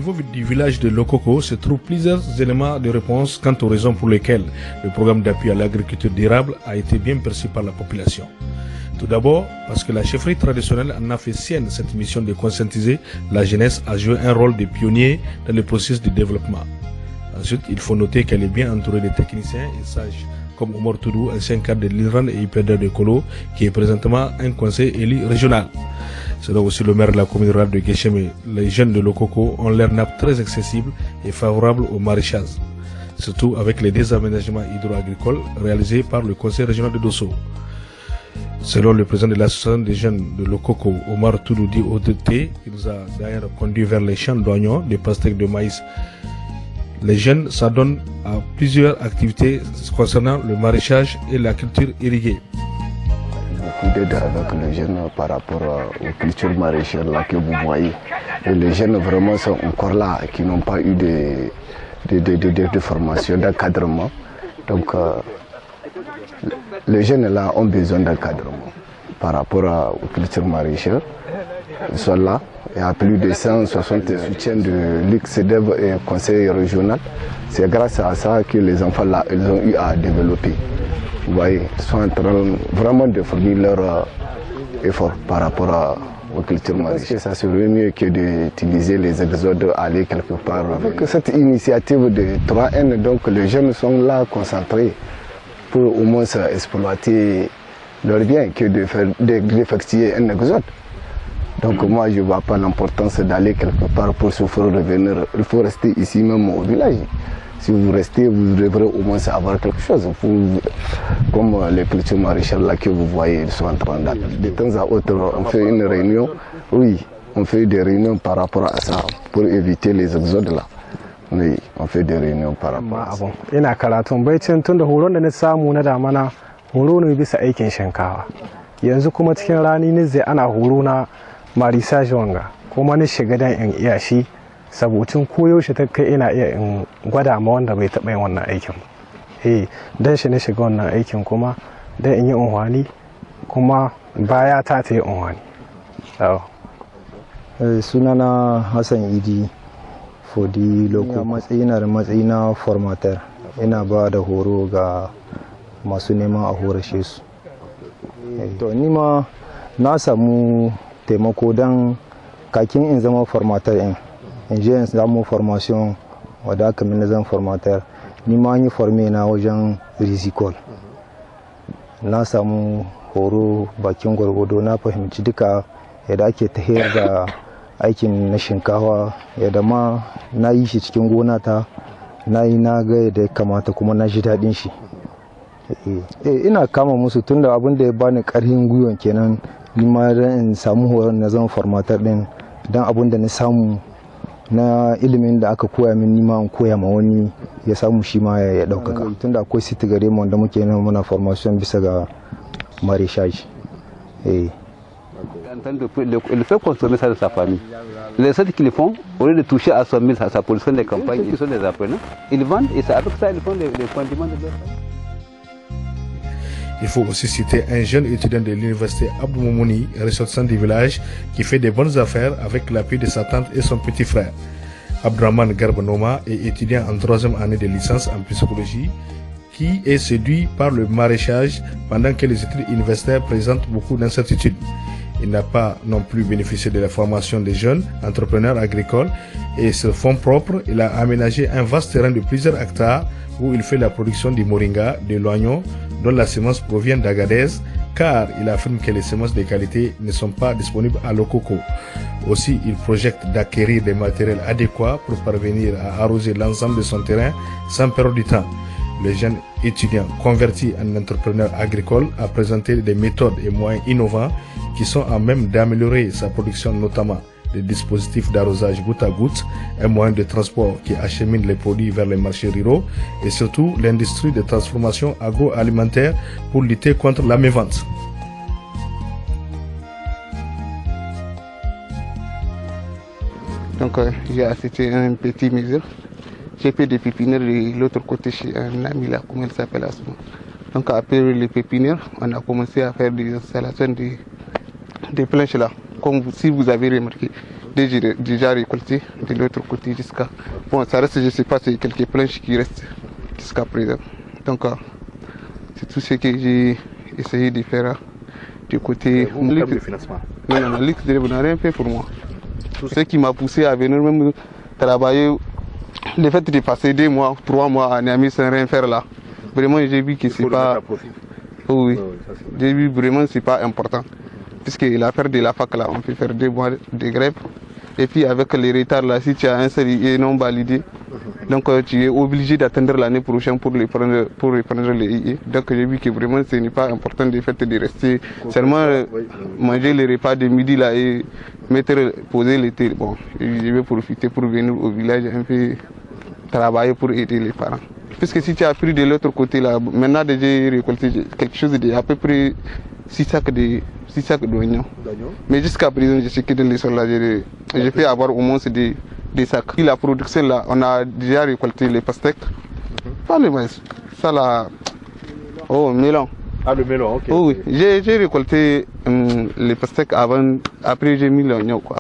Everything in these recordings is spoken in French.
niveau du village de Lokoko se trouvent plusieurs éléments de réponse quant aux raisons pour lesquelles le programme d'appui à l'agriculture durable a été bien perçu par la population. Tout d'abord, parce que la chefferie traditionnelle en a fait sienne cette mission de conscientiser la jeunesse à jouer un rôle de pionnier dans le processus de développement. Ensuite, il faut noter qu'elle est bien entourée de techniciens et sages, comme Omar Toudou, ancien cadre de l'INRAN et hyperdaire de Kolo, qui est présentement un conseil élu régional. Selon aussi le maire de la commune rurale de Guéchémé, les jeunes de Lokoko ont l'air nappe très accessible et favorable au maraîchage, surtout avec les désaménagements hydro-agricoles réalisés par le conseil régional de Dosso. Selon le président de l'association des jeunes de Lokoko, Omar Toudou dit ODT, il nous a d'ailleurs conduit vers les champs d'oignons, de pastèques, de maïs. Les jeunes s'adonnent à plusieurs activités concernant le maraîchage et la culture irriguée. Beaucoup d'aide avec les jeunes par rapport aux cultures maraîchères là que vous voyez. Et les jeunes vraiment sont encore là, qui n'ont pas eu de formation, d'encadrement. Donc les jeunes là ont besoin d'encadrement par rapport aux cultures maraîchères. Ils sont là. Il y a plus de 160 soutiens de l'ICCDEV et conseil régional. C'est grâce à ça que les enfants là, ils ont eu à développer. Vous voyez, ils sont en train vraiment de fournir leur effort par rapport aux cultures maraîchères. Ça serait mieux que d'utiliser les exodes, aller quelque part. Avec cette initiative de 3N, donc les jeunes sont là concentrés pour au moins exploiter leurs biens que d'effectuer un exode. Donc moi je ne vois pas l'importance d'aller quelque part pour se faire revenir. Il faut rester ici même au village. Si vous restez, vous devrez au moins avoir quelque chose. Comme les cultures maraîchères là que vous voyez, ils sont en train d'attendre. De temps à autre, on fait une réunion. Oui, on fait des réunions par rapport à ça pour éviter les exodes là. Oui, on fait des réunions par rapport à ça. Ina karatun baicin tun da horon da na samu na damana horo ne bisa aikin shinkawa. Yanzu kuma cikin rani ne zai ana horo na marissage wanga kuma ni shiga dan in iya shi saboda koyaushe ta kai ina iya in gwada ma wanda bai taɓa yin wannan aikin dan shi ne shiga wannan aikin kuma dan in yi unhwani kuma baya ta yi unhwani. Sunana Hassan Idi Fodi Loko, matsayina da matsayina formateur, ina ba da horo ga masu neman a horashe su. To ni ma na samu taimako don kakin in zama formateur in je in samu formation wadda aka min zan formateur, ni ma an yi forme na wajen rizikol. Na samu horo bakin gwargwado, na fahimci duka yadda ake tahiyar da aikin na shinkawa, yadda ma na yi shi cikin gona ta, na ga yadda ya kamata kuma na ji daɗin shi. Ina kama musu tunda abin da ya bani ƙarfin gwiwan kenan, ni ma in samu horon na zama formateur din, dan abin da na samu na ilimin da aka koya min, ni ma in koya ma wani ya samu shi ma ya ɗaukaka. Tunda akwai site gare mu wanda muke nan muna formation bisa ga maraîchage. Il fait consommer ça de sa famille. Les recettes qu'ils font, au lieu de toucher à sa mise, à sa production des campagnes, ils sont des apprenants. Ils vendent et avec ça, ils font les condiments de leur famille. Il faut aussi citer un jeune étudiant de l'université Abdou Moumouni, ressortissant du village, qui fait des bonnes affaires avec l'appui de sa tante et son petit frère. Abdraman Garbanoma est étudiant en 3e année de licence en psychologie, qui est séduit par le maraîchage pendant que les études universitaires présentent beaucoup d'incertitudes. Il n'a pas non plus bénéficié de la formation des jeunes entrepreneurs agricoles et sur fonds propres, il a aménagé un vaste terrain de plusieurs hectares où il fait la production du moringa, de l'oignon, dont la semence provient d'Agadez, car il affirme que les semences de qualité ne sont pas disponibles à Lokoko. Aussi, il projette d'acquérir des matériels adéquats pour parvenir à arroser l'ensemble de son terrain sans perdre du temps. Le jeune étudiant converti en entrepreneur agricole a présenté des méthodes et moyens innovants qui sont à même d'améliorer sa production, notamment des dispositifs d'arrosage goutte à goutte, un moyen de transport qui achemine les produits vers les marchés ruraux et surtout l'industrie de transformation agroalimentaire pour lutter contre la mévente. Donc j'ai assisté à un petit musée. J'ai fait des pépinières de l'autre côté chez un ami là, comment il s'appelle Asma. Donc après les pépinières, on a commencé à faire des installations des planches là. Comme si vous avez remarqué, déjà récolté de l'autre côté jusqu'à... Bon, ça reste, je ne sais pas, c'est quelques planches qui restent jusqu'à présent. Donc, c'est tout ce que j'ai essayé de faire du côté... de financement. Non, l'X-Direct n'a rien fait pour moi. Tout ce qui m'a poussé à venir même travailler, le fait de passer 2 mois, 3 mois à Niamey sans rien faire là, vraiment j'ai vu que c'est pas... Oui, j'ai vu vraiment c'est pas important. Puisque l'affaire de la fac là, on peut faire 2 mois de grève. Et puis avec les retards là, si tu as un CDI non validé, donc tu es obligé d'attendre l'année prochaine pour reprendre les IE. Donc j'ai vu que vraiment ce n'est pas important de rester seulement manger les repas de midi là et poser l'été. Bon, je vais profiter pour venir au village un peu travailler pour aider les parents. Puisque si tu as pris de l'autre côté là, maintenant déjà j'ai récolté quelque chose de à peu près 6 sacs d'oignons. Mais jusqu'à présent, je sais que dans les sols là, j'ai fait avoir au moins des sacs. Et la production là, on a déjà récolté les pastèques. Pas le maïs, ça là. Oh, melon. Ah, le melon, ok. Oh, oui, j'ai récolté les pastèques avant, après j'ai mis l'oignon quoi.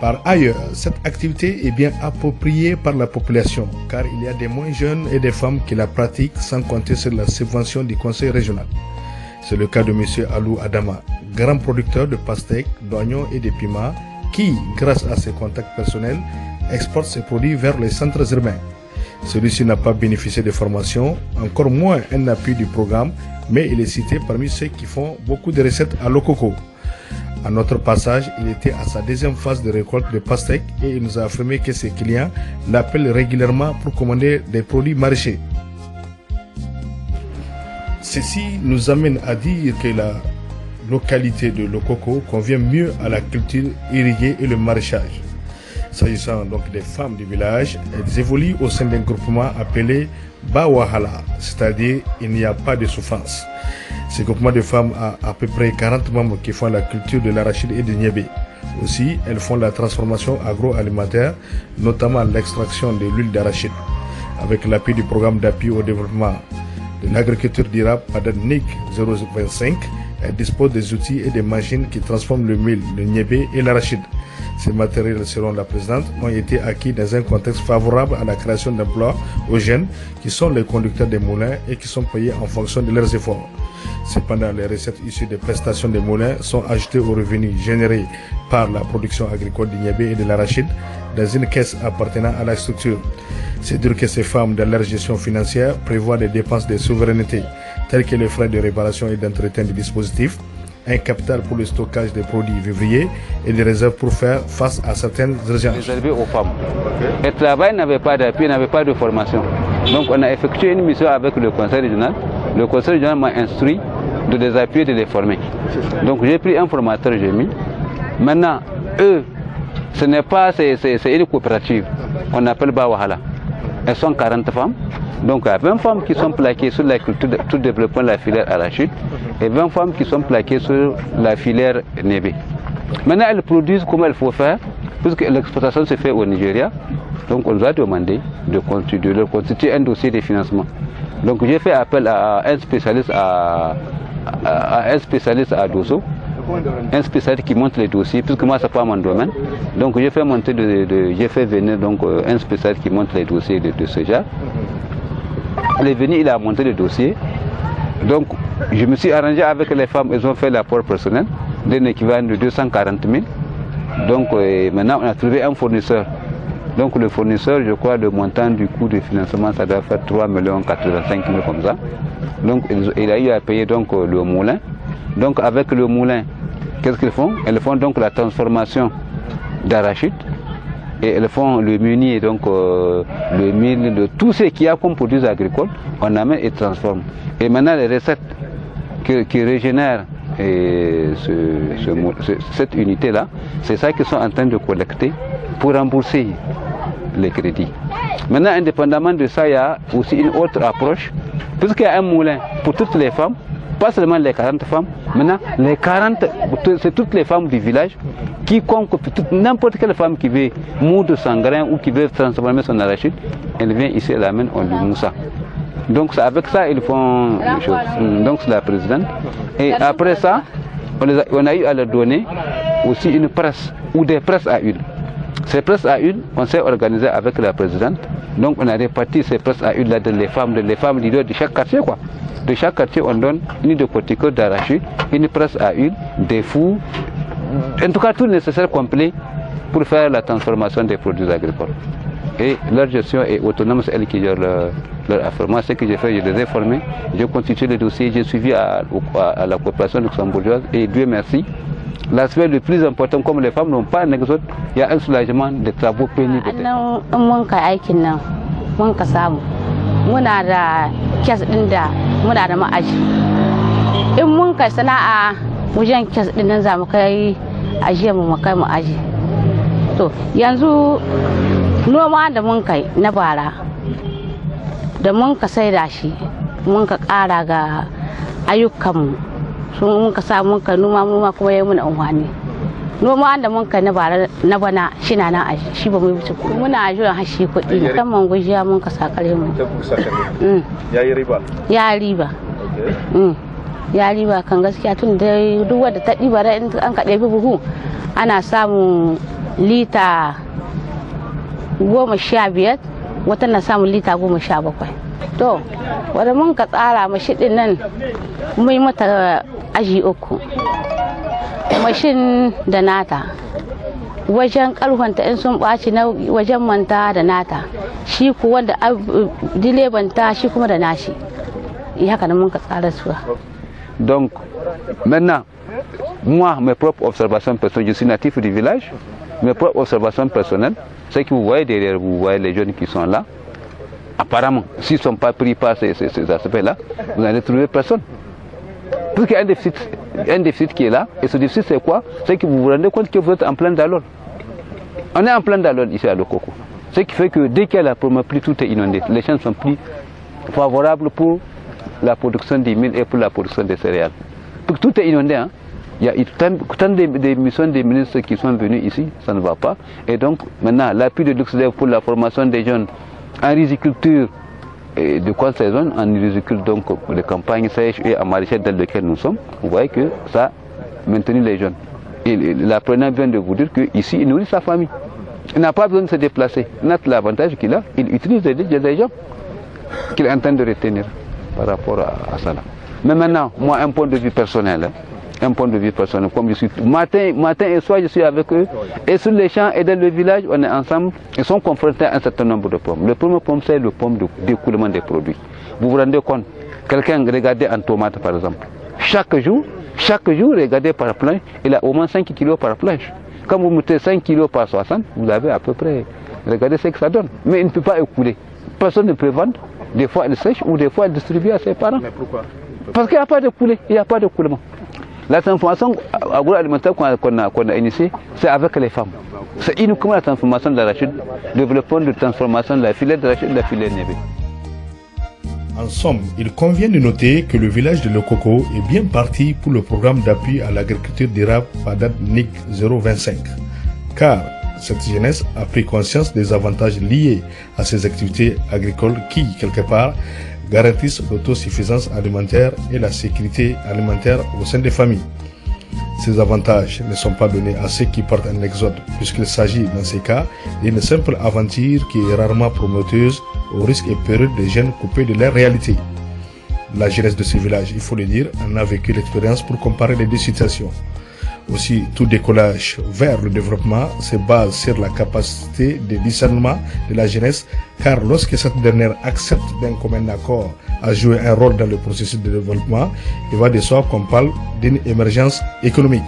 Par ailleurs, cette activité est bien appropriée par la population car il y a des moins jeunes et des femmes qui la pratiquent sans compter sur la subvention du conseil régional. C'est le cas de M. Alou Adama, grand producteur de pastèques, d'oignons et de piments qui, grâce à ses contacts personnels, exporte ses produits vers les centres urbains. Celui-ci n'a pas bénéficié de formation, encore moins un appui du programme, mais il est cité parmi ceux qui font beaucoup de recettes à l'Okoko. À notre passage, il était à sa 2e phase de récolte de pastèques et il nous a affirmé que ses clients l'appellent régulièrement pour commander des produits maraîchers. Ceci nous amène à dire que la localité de Lokoko convient mieux à la culture irriguée et le maraîchage. S'agissant donc des femmes du village, elles évoluent au sein d'un groupement appelé Bawahala, c'est-à-dire il n'y a pas de souffrance. Ce groupement de femmes a à peu près 40 membres qui font la culture de l'arachide et du niébé. Aussi, elles font la transformation agroalimentaire, notamment l'extraction de l'huile d'arachide. Avec l'appui du programme d'appui au développement de l'agriculture durable PADANIC 025, elles disposent des outils et des machines qui transforment le mil, le niébé et l'arachide. Ces matériels, selon la présidente, ont été acquis dans un contexte favorable à la création d'emplois aux jeunes qui sont les conducteurs des moulins et qui sont payés en fonction de leurs efforts. Cependant, les recettes issues des prestations des moulins sont ajoutées aux revenus générés par la production agricole du niébé et de l'arachide dans une caisse appartenant à la structure. C'est dire que ces femmes, dans leur gestion financière, prévoient des dépenses de souveraineté, telles que les frais de réparation et d'entretien du dispositif, un capital pour le stockage des produits vivriers et des réserves pour faire face à certaines urgences. Réservé aux femmes. Le travail n'avait pas d'appui, n'avait pas de formation. Donc on a effectué une mission avec le conseil régional. Le conseil régional m'a instruit de les appuyer, de les former. Donc j'ai pris un formateur, j'ai mis. Maintenant, eux, ce n'est pas, c'est une coopérative. On appelle Bawahala. Elles sont 40 femmes. Donc il y a 20 femmes qui sont plaquées sur la culture, tout développement de la filière arachide et 20 femmes qui sont plaquées sur la filière niébé. Maintenant elles produisent comme il faut faire, puisque l'exportation se fait au Nigeria. Donc on nous a demandé de leur constituer un dossier de financement. Donc j'ai fait appel à un spécialiste à Dosso, un spécialiste qui monte les dossiers, puisque moi c'est pas mon domaine. Donc j'ai fait venir donc un spécialiste qui monte les dossiers de ce genre. Il est venu, il a monté le dossier. Donc, je me suis arrangé avec les femmes, elles ont fait l'apport personnel d'un équivalent de 240 000. Donc, maintenant, on a trouvé un fournisseur. Donc, le fournisseur, je crois, le montant du coût de financement, ça doit faire 3 85 000 comme ça. Donc, il a eu à payer donc, le moulin. Donc, avec le moulin, qu'est-ce qu'ils font? Elles font donc la transformation d'arachide. Et elles font le meunier, donc le mil, de tout ce qu'il y a comme produits agricoles, on amène et transforme. Et maintenant les recettes qui régénèrent cette unité-là, c'est ça qu'ils sont en train de collecter pour rembourser les crédits. Maintenant, indépendamment de ça, il y a aussi une autre approche, puisqu'il y a un moulin pour toutes les femmes, pas seulement les 40 femmes, maintenant les 40, c'est toutes les femmes du village, quiconque, n'importe quelle femme qui veut moudre son grain ou qui veut transformer son arachide, elle vient ici, elle amène, on lui mousse ça. Donc avec ça, ils font les choses. Donc c'est la présidente. Et après ça, on a eu à leur donner aussi une presse ou des presses à une. Ces presses à une, on s'est organisé avec la présidente. Donc on a réparti ces presses à une là de les femmes leaders de chaque quartier quoi. De chaque quartier, on donne une de corticoles d'arachide, une presse à une, des fours, en tout cas tout le nécessaire complet pour faire la transformation des produits agricoles. Et leur gestion est autonome, c'est elle qui gère leur affaire. Moi, ce que j'ai fait, je les ai formés, j'ai constitué le dossier, j'ai suivi à la coopération luxembourgeoise et Dieu merci. L'aspect le plus important, comme les femmes n'ont pas un exode, il y a un soulagement des travaux pénibles. Muna da kes din da muna da ma'aji in mun kai sana'a wajen kes din nan za mu kai ajiye mu kai mu aji to yanzu noma da mun kai na bara da mun ka saida shi mun ka ƙara ga ayyukanmu sun mun ka sa mun ka noma mu ma kuma yayi mun amfani noma da mun kai na bara na bana shi na nan aji shi ba mu wuce muna ajiyan hashi kuɗi kan man gujiya mun ka sakare mu ya yi riba ya riba kan gaskiya tun da duk wanda ta ɗiba da an ka ɗebi buhu ana samun lita 15 wata na samun lita 17 to wanda mun ka tsara mashi ɗin nan mun yi mata aji 3 mashin da nata wajen karfanta in sun ɓaci na wajen manta da nata shi ku wanda dilebanta shi kuma da nashi haka nan mun ka tsara suwa. Donc maintenant moi mes propres observations personnelles, je suis natif du village, mes propres observations personnelles, c'est que vous voyez derrière vous voyez les jeunes qui sont là, apparemment s'ils ne sont pas pris par ces aspects là, vous n'allez trouver personne. Parce qu'il y a un déficit qui est là, et ce déficit c'est quoi? C'est que vous vous rendez compte que vous êtes en plein d'alol. On est en plein d'alol ici à Lokoko. Ce qui fait que dès qu'il y a la première pluie, tout est inondé. Les champs sont plus favorables pour la production des mils et pour la production des céréales. Donc tout est inondé. Hein. Il y a tant de missions des ministres qui sont venus ici, ça ne va pas. Et donc maintenant, l'appui de l'Uxlève pour la formation des jeunes en riziculture, et de quoi ces zones en riziculture, donc de campagne sèche et en maraîchage dans lequel nous sommes, vous voyez que ça a maintenu les jeunes. Et l'apprenant vient de vous dire qu'ici, il nourrit sa famille. Il n'a pas besoin de se déplacer. L'avantage qu'il a, il utilise des gens qu'il est en train de retenir par rapport à ça. Là. Mais maintenant, moi, un point de vue personnel, comme je suis matin et soir, je suis avec eux. Et sur les champs et dans le village, on est ensemble. Ils sont confrontés à un certain nombre de problèmes. Le premier problème, c'est le problème d'écoulement des produits. Vous vous rendez compte, quelqu'un regardez en tomate par exemple. Chaque jour, regardez par planche, il a au moins 5 kilos par planche. Quand vous mettez 5 kilos par 60, vous avez à peu près, regardez ce que ça donne. Mais il ne peut pas écouler. Personne ne peut vendre. Des fois, il sèche ou des fois, il distribue à ses parents. Mais pourquoi? Parce qu'il n'y a pas de coulée, il n'y a pas de coulement. La transformation agroalimentaire qu'on a initiée, c'est avec les femmes. C'est uniquement la transformation de l'arachide, le développement de transformation de la filière d'arachide et de la filière nébé. En somme, il convient de noter que le village de Lokoko est bien parti pour le programme d'appui à l'agriculture durable PADAT NIC 025. Car cette jeunesse a pris conscience des avantages liés à ces activités agricoles qui, quelque part, garantissent l'autosuffisance alimentaire et la sécurité alimentaire au sein des familles. Ces avantages ne sont pas donnés à ceux qui partent en exode, puisqu'il s'agit dans ces cas d'une simple aventure qui est rarement prometteuse au risque et péril des jeunes coupés de leur réalité. La jeunesse de ces villages, il faut le dire, en a vécu l'expérience pour comparer les deux situations. Aussi, tout décollage vers le développement se base sur la capacité de discernement de la jeunesse, car lorsque cette dernière accepte d'un commun accord à jouer un rôle dans le processus de développement, il va de soi qu'on parle d'une émergence économique.